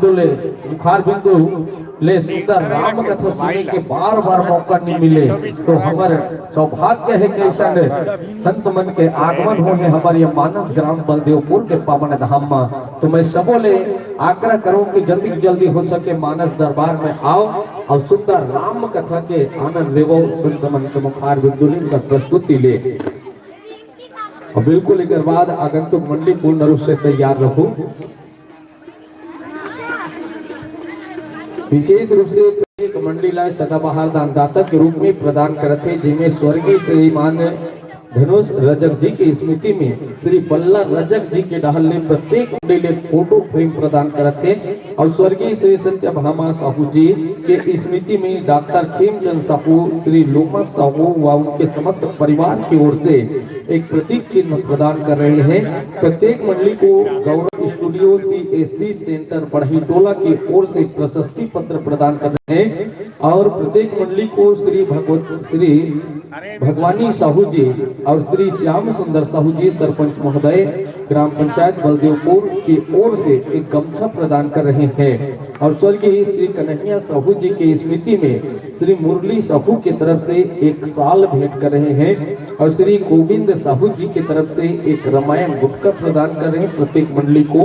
ले बुखार बिंदु ले सुंदर राम कथा सुनने के बार बार मौका नहीं मिले तो हमारे सौभाग्य है कि ऐसा संत मन के आगमन हो है हमारे मानस ग्राम बलदेवपुर के पावन धाम में। तो मैं सबों ले आग्रह करूं कि जल्दी जल्दी हो सके मानस दरबार में आओ और सुंदर राम कथा के आनंद लेवो। संत मन के बुखार बिंदु का प्रस्तुति ले और बिल्कुल एक बाद आगंतुक मंडली पूर्ण रूप से तैयार रहो। विशेष रूप से एक मंडलीला सदाबहार दानदाता के रूप में प्रदान करते जिनमें स्वर्गीय श्रीमान धनुष रजक जी की स्मृति में श्री बल्ला रजक जी के डहल ने प्रत्येक मंडली फोटो फ्रेम प्रदान करते और स्वर्गीय श्री सत्यभामा साहू जी के स्मृति में डॉक्टर खेमचंद साहू श्री लोमा साहू व उनके समस्त परिवार की ओर से एक प्रतीक चिन्ह प्रदान कर रहे हैं। प्रत्येक मंडली को गौरव स्टूडियो CSC सेंटर बढ़ी टोला की ओर से प्रशस्ति पत्र प्रदान कर रहे हैं और प्रत्येक मंडली को श्री भगवानी साहू जी और श्री श्याम सुंदर साहू जी सरपंच महोदय ग्राम पंचायत बलदेवपुर की ओर से एक गमछा प्रदान कर रहे हैं और स्वर्गीय श्री कन्हैया साहू जी की स्मृति में श्री मुरली साहू की तरफ से एक साल भेंट कर रहे हैं और श्री गोविंद साहू जी की तरफ से एक रामायण गुटका प्रदान कर रहे हैं प्रत्येक मंडली को।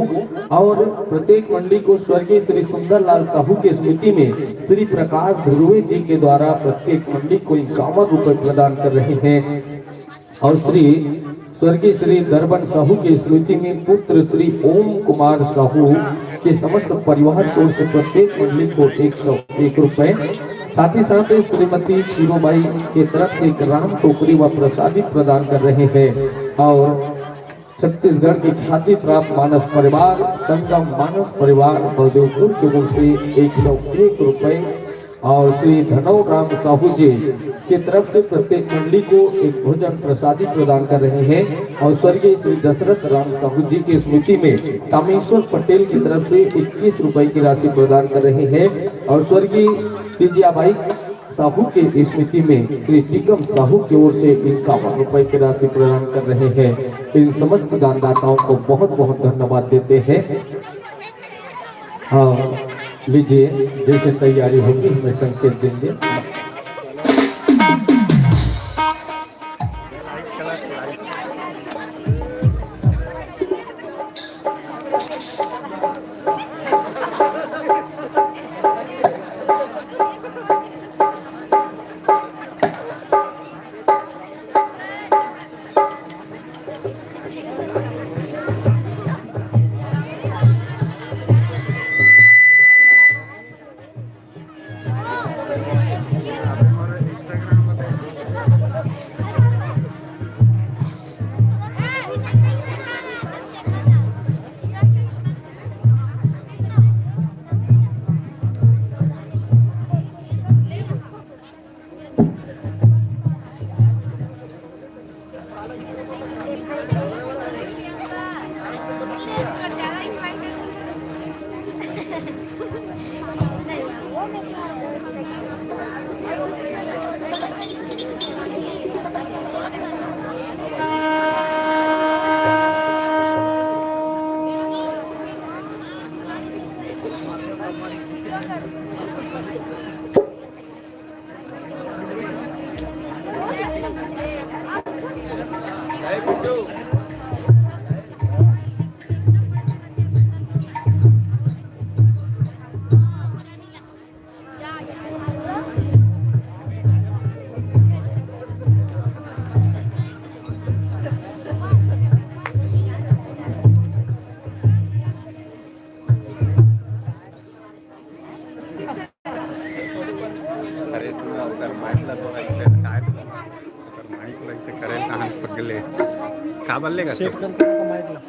और प्रत्येक मंडली को स्वर्गीय श्री सुंदरलाल साहू की स्मृति में श्री प्रकाश ध्रुवे जी के द्वारा प्रत्येक मंडली को 51 रुपए प्रदान कर रहे हैं और स्वर्गीय श्री दरबन साहू की स्मृति में पुत्र श्री ओम कुमार साहू के समस्त परिवार की ओर से प्रत्येक मंडली को 101 रुपए, साथ ही साथ श्रीमती चीरोबाई की तरफ से एक राम टोकरी व प्रसादी प्रदान कर रहे हैं और छत्तीसगढ़ की ख्याति प्राप्त मानस परिवार संगम मानस परिवार बलदेवपुर की ओर से 101 रुपए और श्री धनव राम साहू जी की तरफ से प्रत्येक मंडली को एक भोजन प्रसादी प्रदान कर रहे हैं और स्वर्गीय श्री दशरथ राम साहू जी की स्मृति में कामेश्वर पटेल की तरफ से 21 रुपए की राशि प्रदान कर रहे हैं और स्वर्गीय विजयाबाई साहू की स्मृति में श्री टिकम साहू की ओर से 51 रुपए की राशि प्रदान कर रहे हैं। इन समस्त दानदाताओं को बहुत बहुत धन्यवाद देते हैं। हाँ लीजिए, जैसे तैयारी होगी हमें संकेत देंगे। का बल्लेगा सेट करते हैं माइक ला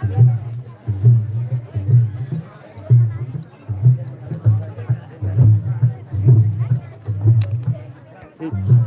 ये ठीक